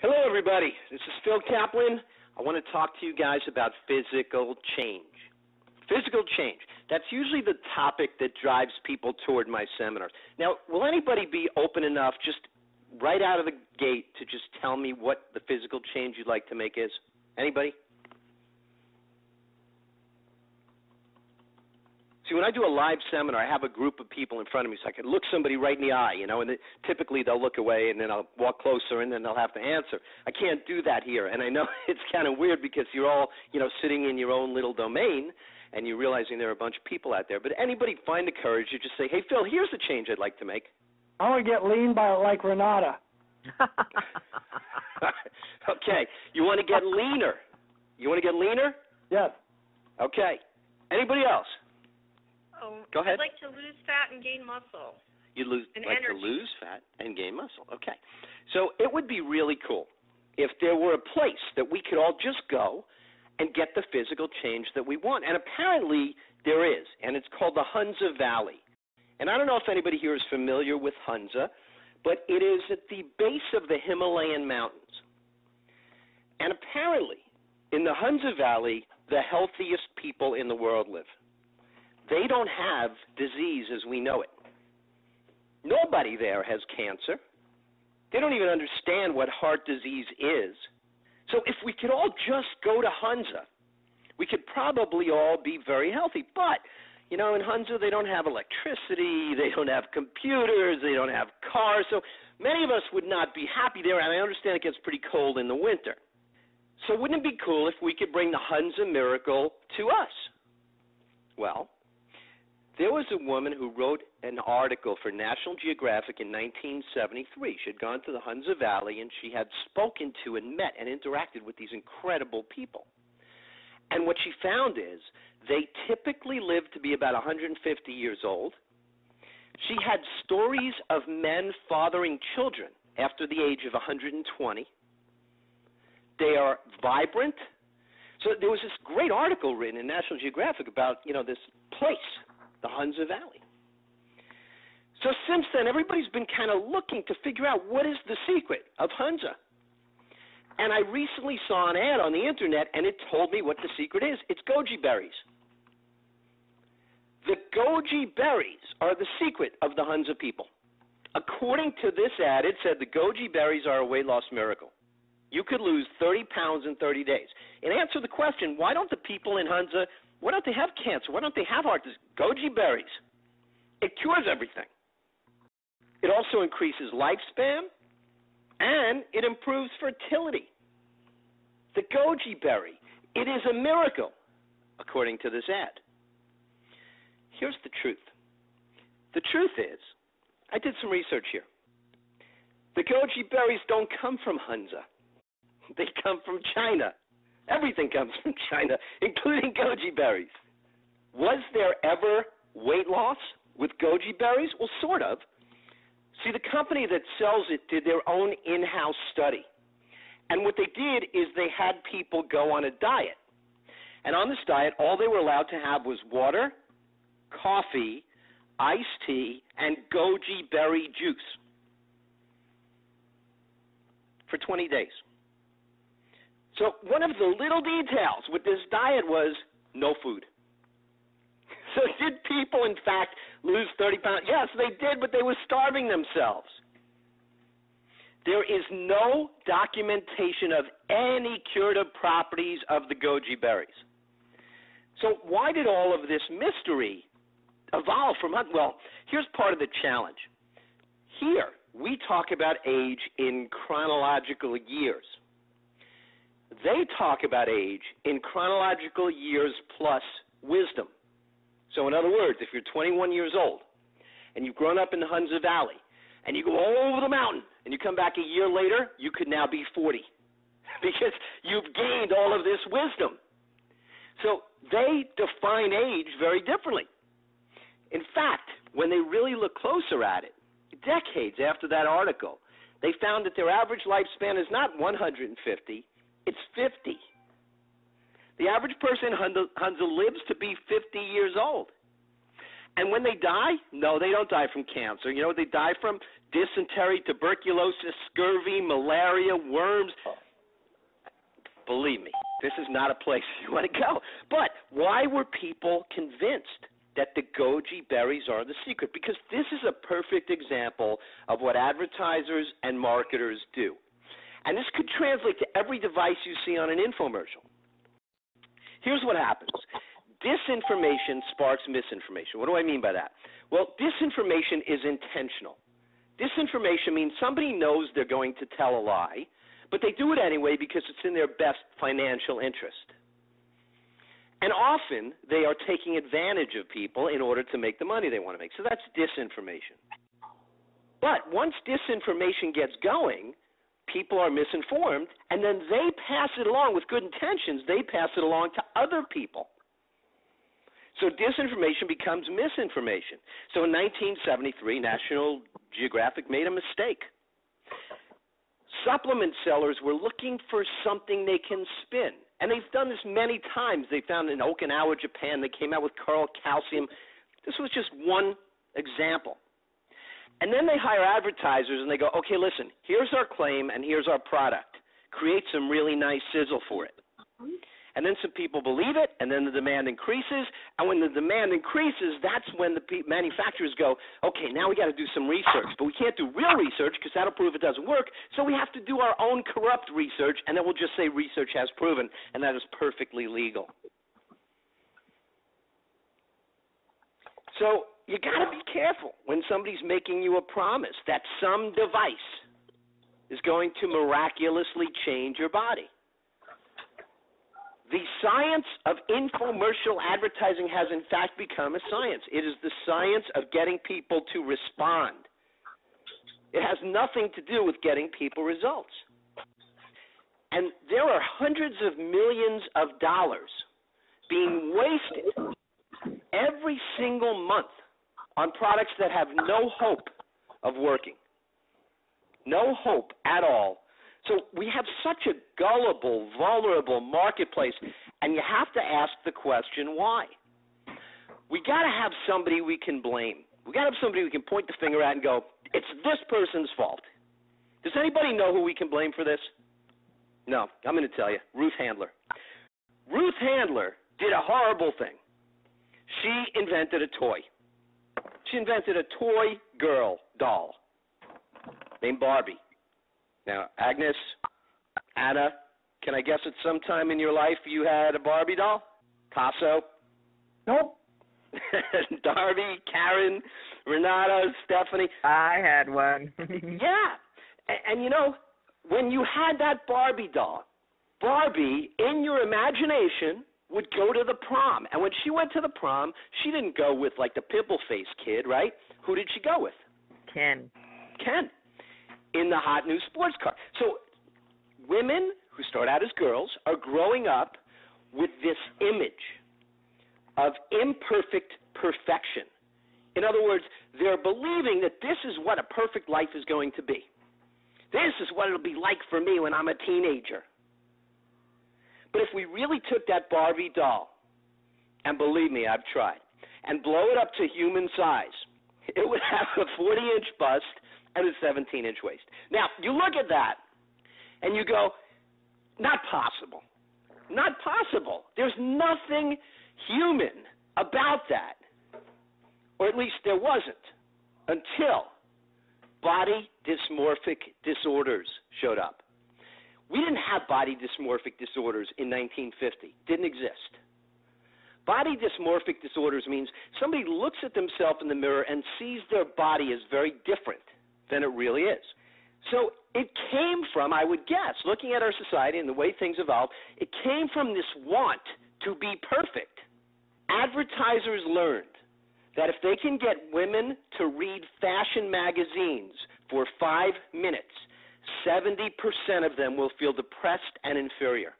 Hello, everybody. This is Phil Kaplan. I want to talk to you guys about physical change. Physical change. That's usually the topic that drives people toward my seminars. Now, will anybody be open enough just right out of the gate to just tell me what the physical change you'd like to make is? Anybody? See, when I do a live seminar, I have a group of people in front of me so I can look somebody right in the eye, and typically they'll look away and then I'll walk closer and then they'll have to answer. I can't do that here, and I know it's kind of weird because you're all, sitting in your own little domain and you're realizing there are a bunch of people out there. But anybody find the courage to just say, hey, Phil, here's the change I'd like to make. I want to get lean by like Renata. Okay. You want to get leaner? You want to get leaner? Yes. Okay. Anybody else? Go ahead. I'd like to lose fat and gain muscle. You'd like energy. to lose fat and gain muscle. Okay. So it would be really cool if there were a place that we could all just go and get the physical change that we want. And apparently there is, and it's called the Hunza Valley. And I don't know if anybody here is familiar with Hunza, but it is at the base of the Himalayan mountains. And apparently in the Hunza Valley, the healthiest people in the world live. They don't have disease as we know it. Nobody there has cancer. They don't even understand what heart disease is. So if we could all just go to Hunza, we could probably all be very healthy. But, in Hunza, they don't have electricity, they don't have computers, they don't have cars. So many of us would not be happy there, and I understand it gets pretty cold in the winter. So wouldn't it be cool if we could bring the Hunza miracle to us? Well, there was a woman who wrote an article for National Geographic in 1973. She had gone to the Hunza Valley, and she had spoken to and met and interacted with these incredible people. And what she found is they typically live to be about 150 years old. She had stories of men fathering children after the age of 120. They are vibrant. So there was this great article written in National Geographic about, this place, the Hunza Valley. So since then, everybody's been kind of looking to figure out what is the secret of Hunza. And I recently saw an ad on the internet, and it told me what the secret is. It's goji berries. The goji berries are the secret of the Hunza people. According to this ad, it said the goji berries are a weight loss miracle. You could lose 30 pounds in 30 days. And answer the question, why don't the people in Hunza, why don't they have cancer? Why don't they have heart disease? Goji berries. It cures everything. It also increases lifespan, and it improves fertility. The goji berry, it is a miracle, according to this ad. Here's the truth. The truth is, I did some research here. The goji berries don't come from Hunza. They come from China. Everything comes from China, including goji berries. Was there ever weight loss with goji berries? Well, sort of. See, the company that sells it did their own in-house study. And what they did is they had people go on a diet. And on this diet, all they were allowed to have was water, coffee, iced tea, and goji berry juice for 20 days. So one of the little details with this diet was no food. So did people, in fact, lose 30 pounds? Yes, they did, but they were starving themselves. There is no documentation of any curative properties of the goji berries. So why did all of this mystery evolve from? Well, here's part of the challenge. Here, we talk about age in chronological years. They talk about age in chronological years plus wisdom. So in other words, if you're 21 years old and you've grown up in the Hunza Valley and you go all over the mountain and you come back a year later, you could now be 40 because you've gained all of this wisdom. So they define age very differently. In fact, when they really look closer at it, decades after that article, they found that their average lifespan is not 150, it's 50. The average person in Hunza lives to be 50 years old. And when they die, no, they don't die from cancer. They die from dysentery, tuberculosis, scurvy, malaria, worms. Believe me, this is not a place you want to go. But why were people convinced that the goji berries are the secret? Because this is a perfect example of what advertisers and marketers do. And this could translate to every device you see on an infomercial. Here's what happens. Disinformation sparks misinformation. What do I mean by that? Well, disinformation is intentional. Disinformation means somebody knows they're going to tell a lie, but they do it anyway because it's in their best financial interest. And often they are taking advantage of people in order to make the money they want to make. So that's disinformation. But once disinformation gets going, people are misinformed, and then they pass it along with good intentions. They pass it along to other people. So disinformation becomes misinformation. So in 1973, National Geographic made a mistake. Supplement sellers were looking for something they can spin. And they've done this many times. They found in Okinawa, Japan, they came out with Carl Calcium. This was just one example. And then they hire advertisers and they go, okay, listen, here's our claim and here's our product. Create some really nice sizzle for it. And then some people believe it, and then the demand increases. And when the demand increases, that's when the manufacturers go, okay, now we got to do some research. But we can't do real research because that'll prove it doesn't work. So we have to do our own corrupt research, and then we'll just say research has proven, and that is perfectly legal. So you got to be careful when somebody's making you a promise that some device is going to miraculously change your body. The science of infomercial advertising has, in fact, become a science. It is the science of getting people to respond. It has nothing to do with getting people results. And there are hundreds of millions of dollars being wasted every single month on products that have no hope of working. No hope at all. So we have such a gullible, vulnerable marketplace, and you have to ask the question, why? We got to have somebody we can blame. We got to have somebody we can point the finger at and go, it's this person's fault. Does anybody know who we can blame for this? No, I'm going to tell you, Ruth Handler. Ruth Handler did a horrible thing. She invented a toy. She invented a toy girl doll named Barbie. Now, Agnes, Anna, can I guess at some time in your life you had a Barbie doll? Tasso? Nope. Darby, Karen, Renata, Stephanie. I had one. Yeah. And you know, when you had that Barbie doll, Barbie, in your imagination, would go to the prom. And when she went to the prom, she didn't go with, like, the pimple-faced kid, right? Who did she go with? Ken. In the hot new sports car. So women who start out as girls are growing up with this image of imperfect perfection. In other words, they're believing that this is what a perfect life is going to be. This is what it'll be like for me when I'm a teenager. But if we really took that Barbie doll, and believe me, I've tried, and blow it up to human size, it would have a 40-inch bust and a 17-inch waist. Now, you look at that, and you go, not possible. Not possible. There's nothing human about that. Or at least there wasn't until body dysmorphic disorders showed up. We didn't have body dysmorphic disorders in 1950. Didn't exist. Body dysmorphic disorders means somebody looks at themselves in the mirror and sees their body as very different than it really is. So it came from, I would guess, looking at our society and the way things evolved, it came from this want to be perfect. Advertisers learned that if they can get women to read fashion magazines for 5 minutes, 70% of them will feel depressed and inferior.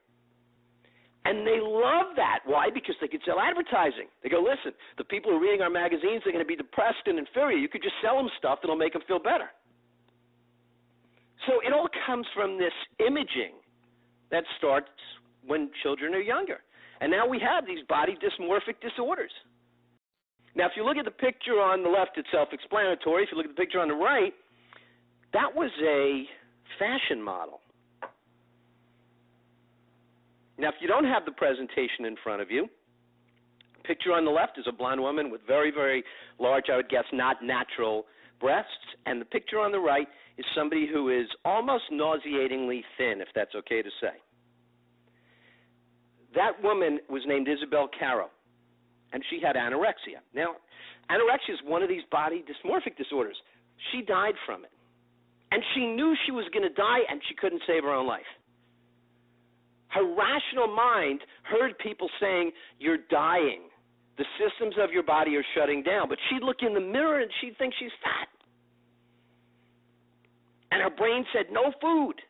And they love that. Why? Because they could sell advertising. They go, listen, the people who are reading our magazines are going to be depressed and inferior. You could just sell them stuff that will make them feel better. So it all comes from this imaging that starts when children are younger. And now we have these body dysmorphic disorders. Now, if you look at the picture on the left, it's self-explanatory. If you look at the picture on the right, That was a fashion model. Now, if you don't have the presentation in front of you, picture on the left is a blonde woman with very, very large, I would guess, not natural breasts, and the picture on the right is somebody who is almost nauseatingly thin, if that's okay to say. That woman was named Isabel Caro, and she had anorexia. Now, anorexia is one of these body dysmorphic disorders. She died from it, and she knew she was going to die, and she couldn't save her own life. Her rational mind heard people saying, "You're dying. The systems of your body are shutting down." But she'd look in the mirror and she'd think she's fat. And her brain said, "No food."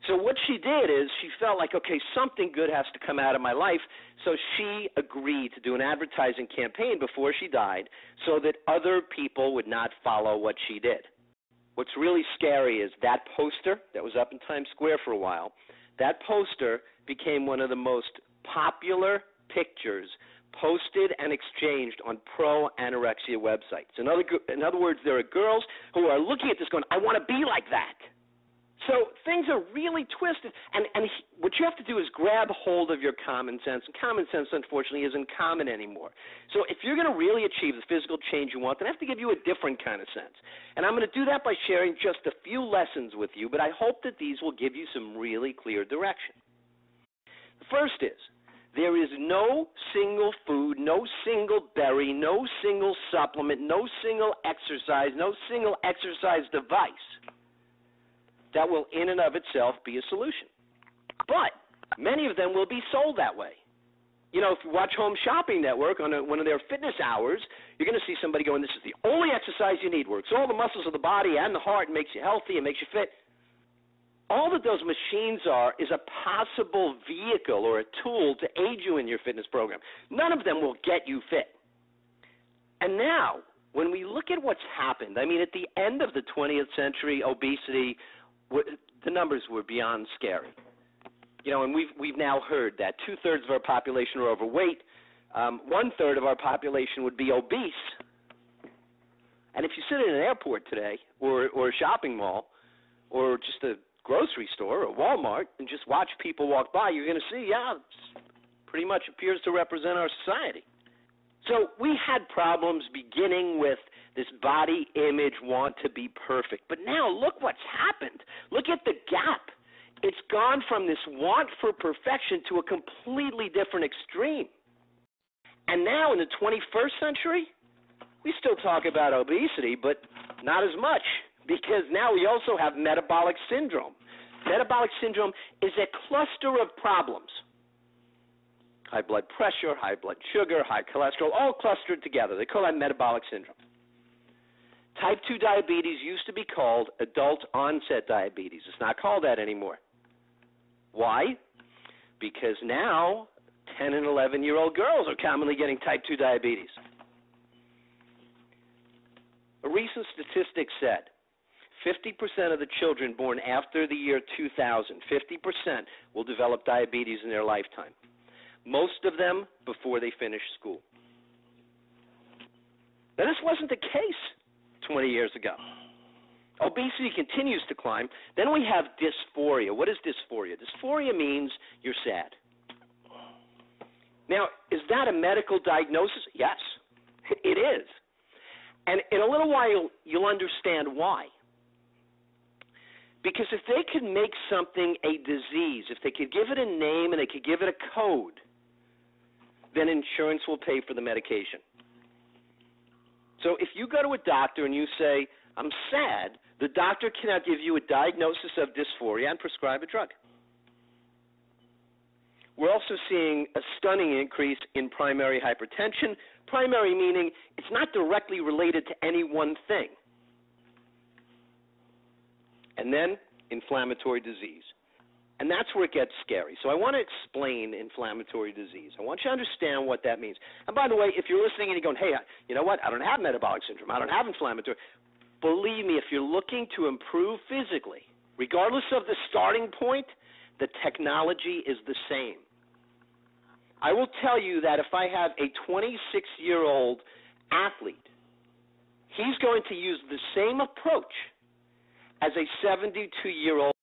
So what she did is she felt like, okay, something good has to come out of my life. So she agreed to do an advertising campaign before she died so that other people would not follow what she did. What's really scary is that poster that was up in Times Square for a while, that poster became one of the most popular pictures posted and exchanged on pro-anorexia websites. In other words, there are girls who are looking at this going, "I want to be like that." So things are really twisted, and what you have to do is grab hold of your common sense, and common sense, unfortunately, isn't common anymore. So if you're going to really achieve the physical change you want, then I have to give you a different kind of sense. And I'm going to do that by sharing just a few lessons with you, but I hope that these will give you some really clear direction. The first is, there is no single food, no single berry, no single supplement, no single exercise, no single exercise device that will in and of itself be a solution. But many of them will be sold that way. You know, if you watch Home Shopping Network on one of their fitness hours, you're going to see somebody going, "This is the only exercise you need. Works all the muscles of the body and the heart and makes you healthy and makes you fit." All that those machines are is a possible vehicle or a tool to aid you in your fitness program. None of them will get you fit. And now, when we look at what's happened, I mean, at the end of the 20th century, obesity, the numbers were beyond scary. You know, and we've now heard that 2/3 of our population are overweight, 1/3 of our population would be obese. And if you sit in an airport today, or a shopping mall, or just a grocery store or Walmart, and just watch people walk by, you're going to see, it pretty much appears to represent our society. So we had problems beginning with this body image want to be perfect. But now look what's happened. Look at the gap. It's gone from this want for perfection to a completely different extreme. And now in the 21st century, we still talk about obesity, but not as much, because now we also have metabolic syndrome. Metabolic syndrome is a cluster of problems. High blood pressure, high blood sugar, high cholesterol, all clustered together. They call that metabolic syndrome. Type 2 diabetes used to be called adult onset diabetes. It's not called that anymore. Why? Because now 10 and 11-year-old girls are commonly getting type 2 diabetes. A recent statistic said 50% of the children born after the year 2000, 50% will develop diabetes in their lifetime. Most of them before they finish school. Now, this wasn't the case 20 years ago. Obesity continues to climb. Then we have dysphoria. What is dysphoria? Dysphoria means you're sad. Now, is that a medical diagnosis? Yes, it is. And in a little while, you'll understand why. Because if they could make something a disease, if they could give it a name and they could give it a code, then insurance will pay for the medication. So if you go to a doctor and you say, "I'm sad," the doctor cannot give you a diagnosis of dysphoria and prescribe a drug. We're also seeing a stunning increase in primary hypertension. Primary meaning it's not directly related to any one thing. And then inflammatory disease. And that's where it gets scary. So I want to explain inflammatory disease. I want you to understand what that means. And by the way, if you're listening and you're going, "Hey, you know what? I don't have metabolic syndrome. I don't have inflammatory." Believe me, if you're looking to improve physically, regardless of the starting point, the technology is the same. I will tell you that if I have a 26-year-old athlete, he's going to use the same approach as a 72-year-old